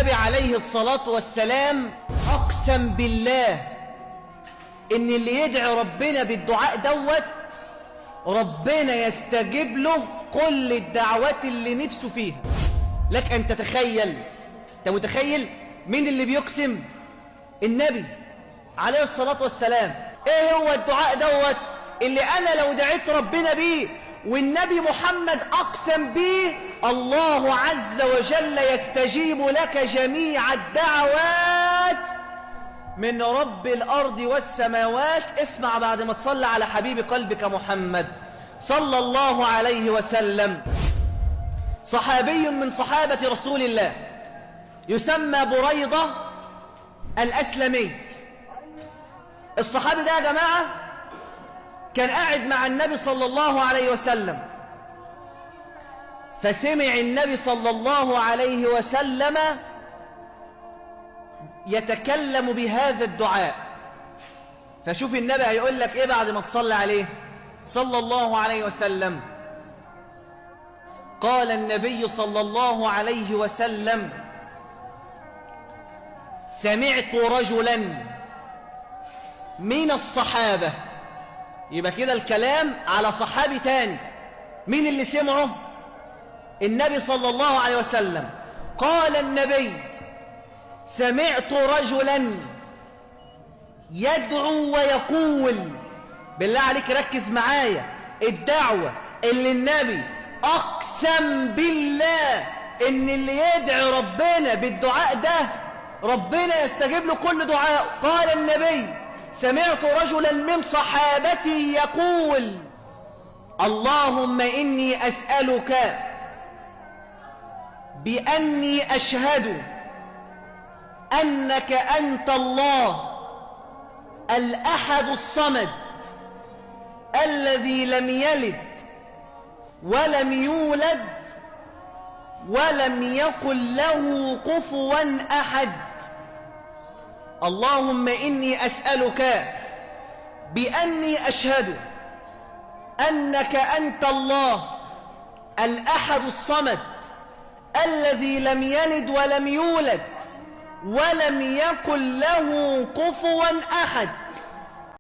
النبي عليه الصلاة والسلام أقسم بالله إن اللي يدعي ربنا بالدعاء دوت ربنا يستجيب له كل الدعوات اللي نفسه فيها. لك أن تتخيل، أنت متخيل مين اللي بيقسم؟ النبي عليه الصلاة والسلام. إيه هو الدعاء دوت اللي أنا لو دعيت ربنا بيه والنبي محمد أقسم بيه الله عز وجل يستجيب لك جميع الدعوات من رب الأرض والسماوات؟ اسمع بعد ما تصلي على حبيب قلبك محمد صلى الله عليه وسلم. صحابي من صحابة رسول الله يسمى بريدة الأسلمي. الصحابي ده يا جماعة كان قاعد مع النبي صلى الله عليه وسلم، فسمع النبي صلى الله عليه وسلم يتكلم بهذا الدعاء. فشوف النبي هيقول لك ايه بعد ما تصلي عليه صلى الله عليه وسلم. قال النبي صلى الله عليه وسلم: سمعت رجلا من الصحابة. يبقى كده الكلام على صحابي تاني. مين اللي سمعه؟ النبي صلى الله عليه وسلم. قال النبي: سمعت رجلا يدعو ويقول. بالله عليك ركز معايا، الدعوة اللي النبي أقسم بالله إن اللي يدعي ربنا بالدعاء ده ربنا يستجيب له كل دعاء. قال النبي: سمعت رجلا من صحابتي يقول: اللهم إني أسألك بأني أشهد أنك أنت الله الأحد الصمد الذي لم يلد ولم يولد ولم يكن له كفوا أحد. اللهم إني أسألك بأني أشهد أنك أنت الله الأحد الصمد الذي لم يلد ولم يولد ولم يكن له كفوا أحد.